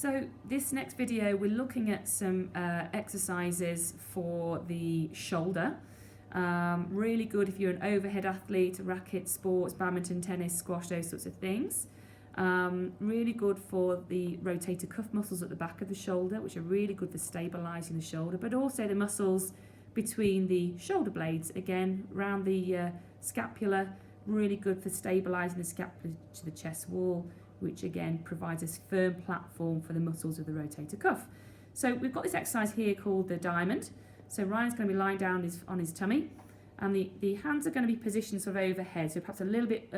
So this next video, we're looking at some exercises for the shoulder. Really good if you're an overhead athlete, racket sports, badminton, tennis, squash, those sorts of things. Really good for the rotator cuff muscles at the back of the shoulder, which are really good for stabilizing the shoulder, but also the muscles between the shoulder blades, again, around the scapula, really good for stabilizing the scapula to the chest wall, which again provides a firm platform for the muscles of the rotator cuff. So we've got this exercise here called the diamond. So Ryan's going to be lying down on his tummy, and the hands are going to be positioned sort of overhead, so perhaps a little bit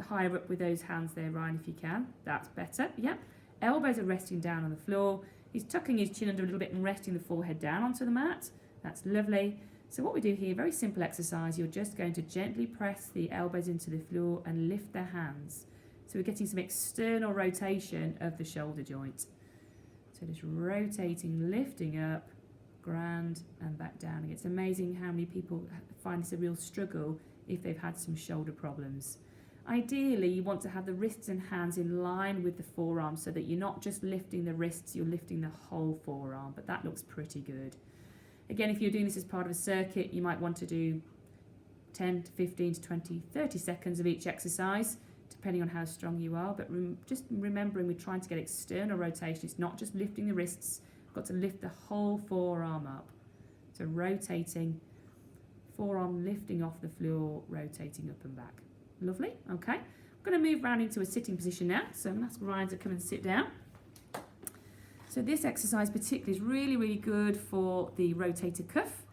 higher up with those hands there, Ryan, if you can. That's better, yeah. Elbows are resting down on the floor. He's tucking his chin under a little bit and resting the forehead down onto the mat. That's lovely. So what we do here, very simple exercise, you're just going to gently press the elbows into the floor and lift the hands. So we're getting some external rotation of the shoulder joint. So just rotating, lifting up, grand, and back down. It's amazing how many people find this a real struggle if they've had some shoulder problems. Ideally, you want to have the wrists and hands in line with the forearm so that you're not just lifting the wrists, you're lifting the whole forearm, but that looks pretty good. Again, if you're doing this as part of a circuit, you might want to do 10 to 15 to 20, 30 seconds of each exercise, depending on how strong you are, but just remembering we're trying to get external rotation. It's not just lifting the wrists, we've got to lift the whole forearm up. So rotating, forearm lifting off the floor, rotating up and back. Lovely, okay. I'm going to move around into a sitting position now, so I'm going to ask Ryan to come and sit down. So this exercise particularly is really, really good for the rotator cuff.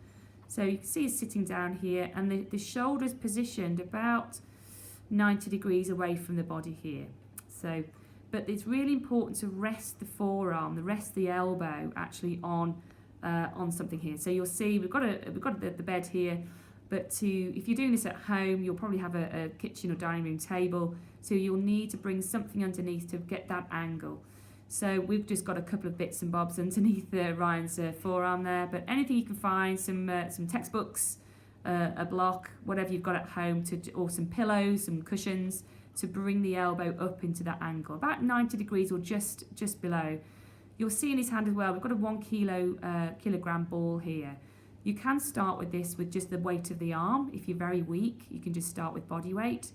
So you can see he's sitting down here, and the shoulder's positioned about 90 degrees away from the body here. So, but it's really important to rest the forearm, rest the elbow actually on something here. So you'll see we've got the bed here, but if you're doing this at home, you'll probably have a kitchen or dining room table. So you'll need to bring something underneath to get that angle. So we've just got a couple of bits and bobs underneath Ryan's forearm there, but anything you can find, some textbooks, a block, whatever you've got at home, or some pillows, some cushions, to bring the elbow up into that angle, about 90 degrees or just below. You'll see in his hand as well, we've got a 1 kilogram ball here. You can start with this with just the weight of the arm. If you're very weak, you can just start with body weight.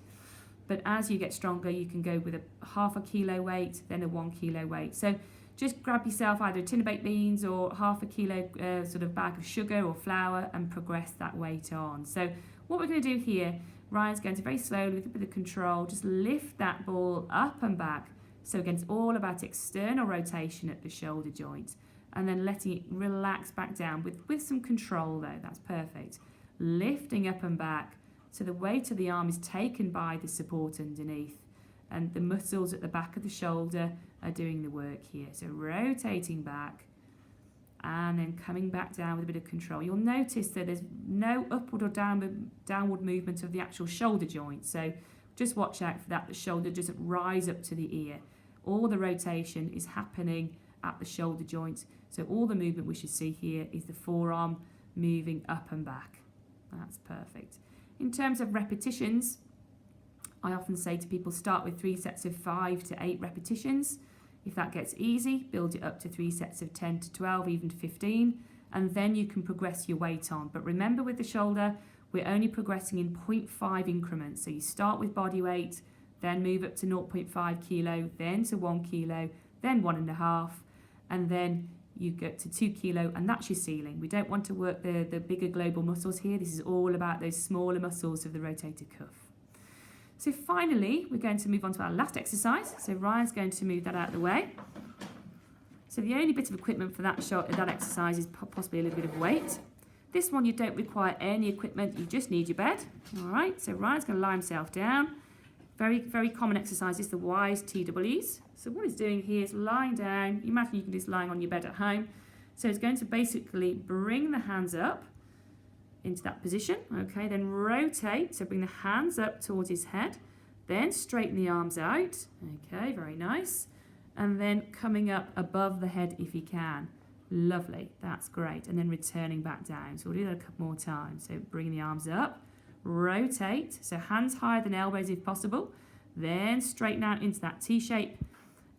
But as you get stronger, you can go with a ½ kilo weight, then a 1 kilo weight. So just grab yourself either a tin of baked beans or ½ kilo sort of bag of sugar or flour and progress that weight on. So what we're going to do here, Ryan's going to very slowly, with a bit of control, just lift that ball up and back. So again, it's all about external rotation at the shoulder joint, and then letting it relax back down with some control though. That's perfect. Lifting up and back. So the weight of the arm is taken by the support underneath, and the muscles at the back of the shoulder are doing the work here. So rotating back and then coming back down with a bit of control. You'll notice that there's no upward or downward movement of the actual shoulder joint. So just watch out for that. The shoulder doesn't rise up to the ear. All the rotation is happening at the shoulder joint. So all the movement we should see here is the forearm moving up and back. That's perfect. In terms of repetitions, I often say to people, start with 3 sets of 5 to 8 repetitions. If that gets easy, build it up to 3 sets of 10 to 12, even to 15, and then you can progress your weight on. But remember, with the shoulder, we're only progressing in 0.5 increments. So you start with body weight, then move up to 0.5 kilo, then to 1 kilo, then 1.5, and then you get to 2 kilo, and that's your ceiling. We don't want to work the bigger global muscles here. This is all about those smaller muscles of the rotator cuff. So finally, we're going to move on to our last exercise. So Ryan's going to move that out of the way. So the only bit of equipment for that exercise is possibly a little bit of weight. This one, you don't require any equipment, you just need your bed. All right, so Ryan's going to lie himself down. Very, very common exercise is the Y's, TW's. So what he's doing here is lying down. Imagine you can just lying on your bed at home. So he's going to basically bring the hands up into that position, okay, then rotate, so bring the hands up towards his head, then straighten the arms out, okay, very nice, and then coming up above the head if he can. Lovely, that's great, and then returning back down. So we'll do that a couple more times. So bring the arms up, rotate, so hands higher than elbows if possible, then straighten out into that T shape,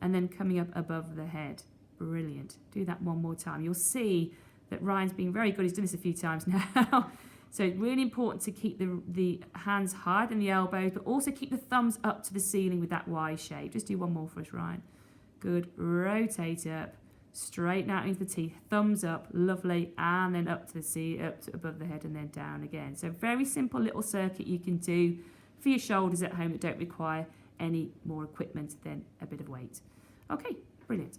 and then coming up above the head. Brilliant. Do that one more time. You'll see that Ryan's been very good. He's done this a few times now. So it's really important to keep the hands higher than the elbows, but also keep the thumbs up to the ceiling with that Y shape. Just do one more for us, Ryan. Good. Rotate up, straighten out into the teeth, thumbs up, lovely, and then up to the ceiling, up to above the head, and then down again. So very simple little circuit you can do for your shoulders at home that don't require any more equipment than a bit of weight. Okay, brilliant.